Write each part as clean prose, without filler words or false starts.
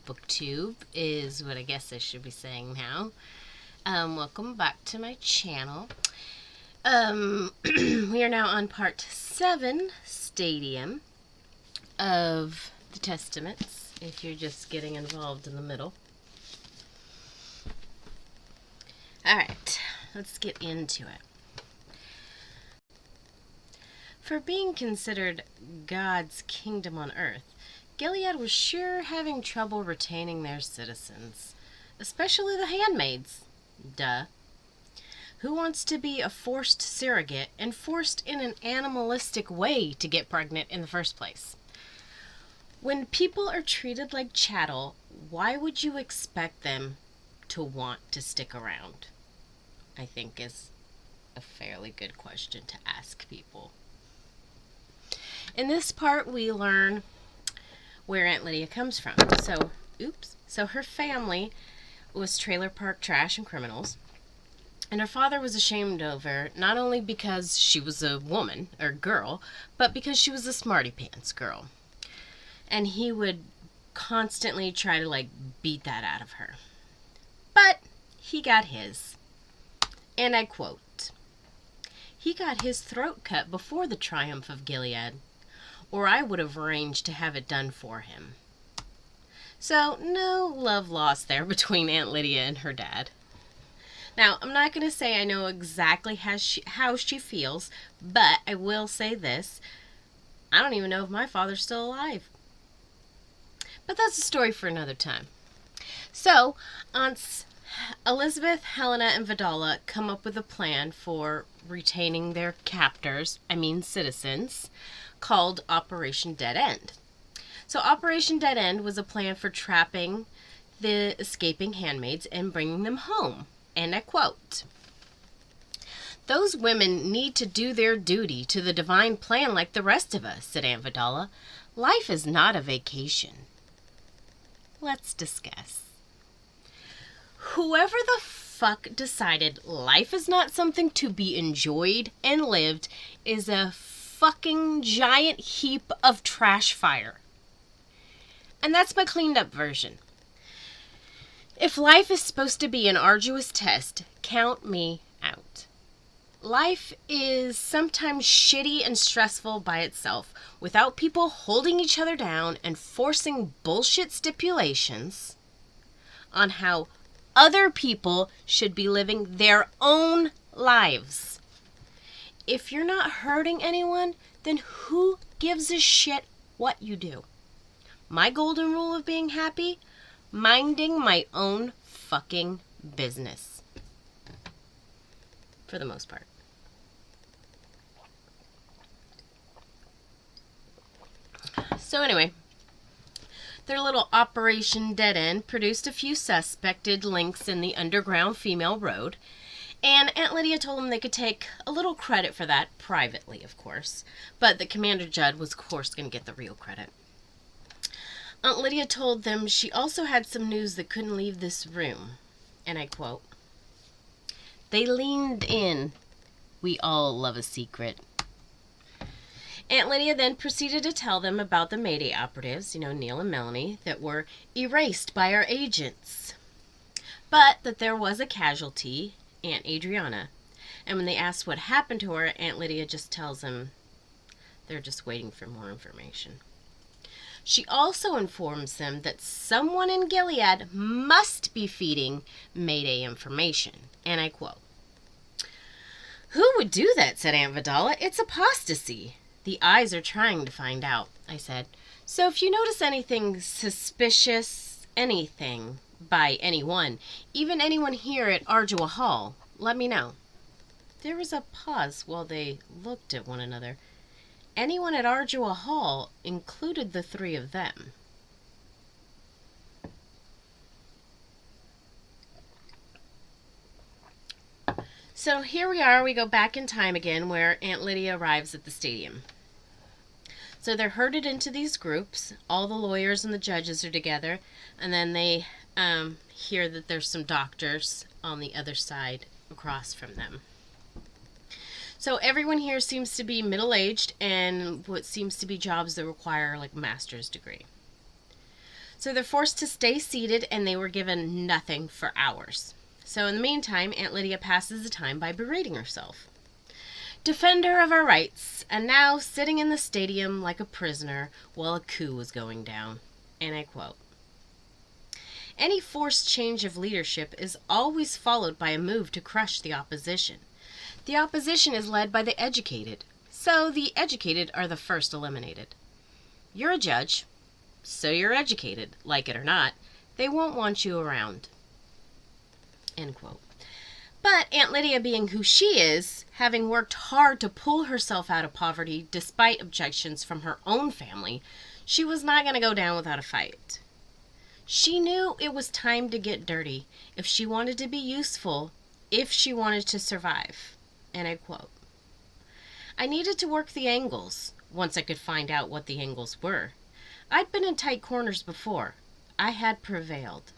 booktube is what I guess I should be saying now. Welcome back to my channel. We are now on part 7, Stadium, of the Testaments, if you're just getting involved in the middle. Alright, let's get into it. For being considered God's kingdom on earth, Gilead was sure having trouble retaining their citizens, especially the handmaids. Duh. Who wants to be a forced surrogate and forced in an animalistic way to get pregnant in the first place? When people are treated like chattel, why would you expect them to want to stick around? I think is a fairly good question to ask people. In this part, we learn where Aunt Lydia comes from. So her family was trailer park trash and criminals, and her father was ashamed of her, not only because she was a woman, or girl, but because she was a smarty pants girl. And he would constantly try to, beat that out of her. But he got his. And I quote, "He got his throat cut before the triumph of Gilead, or I would have arranged to have it done for him." So, no love lost there between Aunt Lydia and her dad. Now, I'm not going to say I know exactly how she feels, but I will say this. I don't even know if my father's still alive. But that's a story for another time. So, Aunts Elizabeth, Helena, and Vidala come up with a plan for retaining their citizens, called Operation Dead End. So Operation Dead End was a plan for trapping the escaping handmaids and bringing them home. And I quote, "Those women need to do their duty to the divine plan like the rest of us," said Aunt Vidala. "Life is not a vacation." Let's discuss. Whoever the fuck decided life is not something to be enjoyed and lived is a fucking giant heap of trash fire. And that's my cleaned up version. If life is supposed to be an arduous test, count me out. Life is sometimes shitty and stressful by itself, without people holding each other down and forcing bullshit stipulations on how other people should be living their own lives. If you're not hurting anyone, then who gives a shit what you do? My golden rule of being happy? Minding my own fucking business. For the most part. So anyway, their little Operation Dead End produced a few suspected links in the underground female road, and Aunt Lydia told them they could take a little credit for that, privately, of course, but that Commander Judd was, of course, going to get the real credit. Aunt Lydia told them she also had some news that couldn't leave this room, and I quote, "They leaned in. We all love a secret." Aunt Lydia then proceeded to tell them about the Mayday operatives, Neil and Melanie, that were erased by our agents. But that there was a casualty, Aunt Adriana. And when they asked what happened to her, Aunt Lydia just tells them they're just waiting for more information. She also informs them that someone in Gilead must be feeding Mayday information. And I quote, "Who would do that?" said Aunt Vidala. "It's apostasy." "The eyes are trying to find out," I said. "So if you notice anything suspicious, anything by anyone, even anyone here at Ardua Hall, let me know." There was a pause while they looked at one another. Anyone at Ardua Hall included the three of them. So here we are, we go back in time again where Aunt Lydia arrives at the stadium. So they're herded into these groups. All the lawyers and the judges are together. And then they hear that there's some doctors on the other side across from them. So everyone here seems to be middle-aged and what seems to be jobs that require like a master's degree. So they're forced to stay seated, and they were given nothing for hours. So in the meantime, Aunt Lydia passes the time by berating herself. Defender of our rights, and now sitting in the stadium like a prisoner while a coup was going down. And I quote, any forced change of leadership is always followed by a move to crush the opposition. The opposition is led by the educated, so the educated are the first eliminated. You're a judge, so you're educated, like it or not. They won't want you around. End quote. But Aunt Lydia, being who she is, having worked hard to pull herself out of poverty despite objections from her own family, she was not going to go down without a fight. She knew it was time to get dirty if she wanted to be useful, if she wanted to survive. And I quote, I needed to work the angles, once I could find out what the angles were. I'd been in tight corners before. I had prevailed.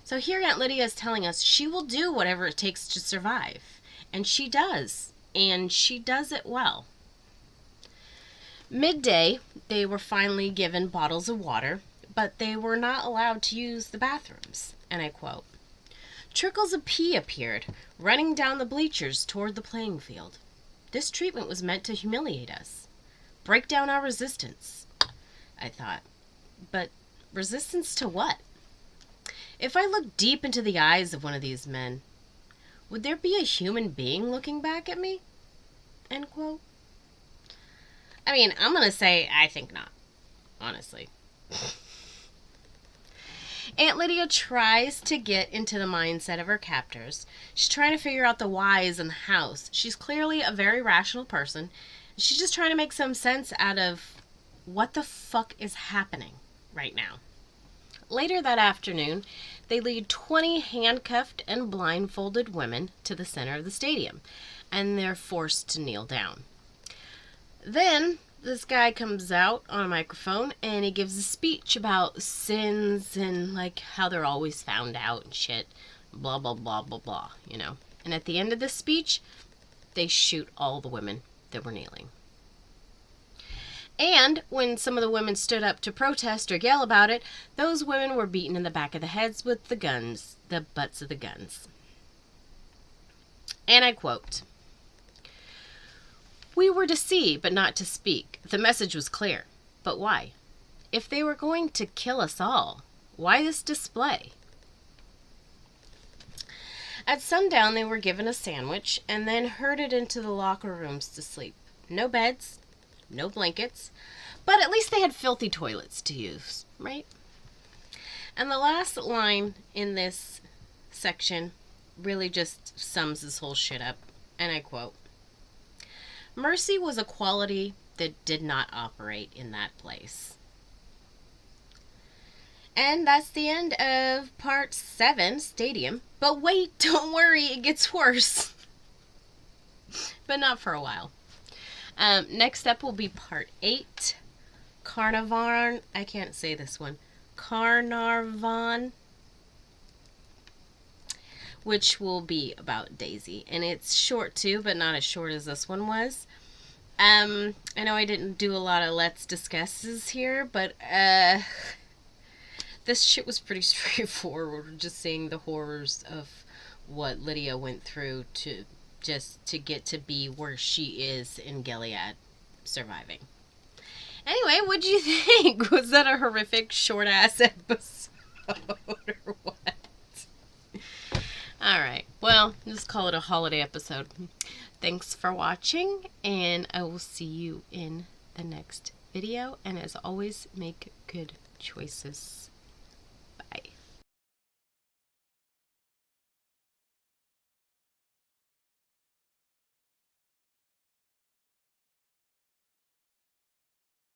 So here Aunt Lydia is telling us she will do whatever it takes to survive. And she does. And she does it well. Midday, they were finally given bottles of water, but they were not allowed to use the bathrooms. And I quote, trickles of pee appeared, running down the bleachers toward the playing field. This treatment was meant to humiliate us. Break down our resistance. I thought, but resistance to what? If I looked deep into the eyes of one of these men, would there be a human being looking back at me? End quote. I mean, I'm going to say I think not, honestly. Aunt Lydia tries to get into the mindset of her captors. She's trying to figure out the whys in the house. She's clearly a very rational person. She's just trying to make some sense out of what the fuck is happening right now. Later that afternoon, they lead 20 handcuffed and blindfolded women to the center of the stadium, and they're forced to kneel down. Then this guy comes out on a microphone and he gives a speech about sins and like how they're always found out and shit, blah blah blah blah blah, you know. And at the end of the speech, they shoot all the women that were kneeling. And when some of the women stood up to protest or yell about it, those women were beaten in the back of the heads with the guns, the butts of the guns. And I quote, we were to see, but not to speak. The message was clear. But why? If they were going to kill us all, why this display? At sundown, they were given a sandwich and then herded into the locker rooms to sleep. No beds, no blankets, but at least they had filthy toilets to use, right? And the last line in this section really just sums this whole shit up. And I quote, mercy was a quality that did not operate in that place. And that's the end of part 7, Stadium. But wait, don't worry, it gets worse. But not for a while. Next up will be part 8, Carnarvon. I can't say this one. Carnarvon. Which will be about Daisy. And it's short too, but not as short as this one was. I know I didn't do a lot of let's discusses here, but this shit was pretty straightforward. Just seeing the horrors of what Lydia went through to get to be where she is in Gilead, surviving. Anyway, what'd you think? Was that a horrific short-ass episode or what? Alright, well, just call it a holiday episode. Thanks for watching, and I will see you in the next video. And as always, make good choices.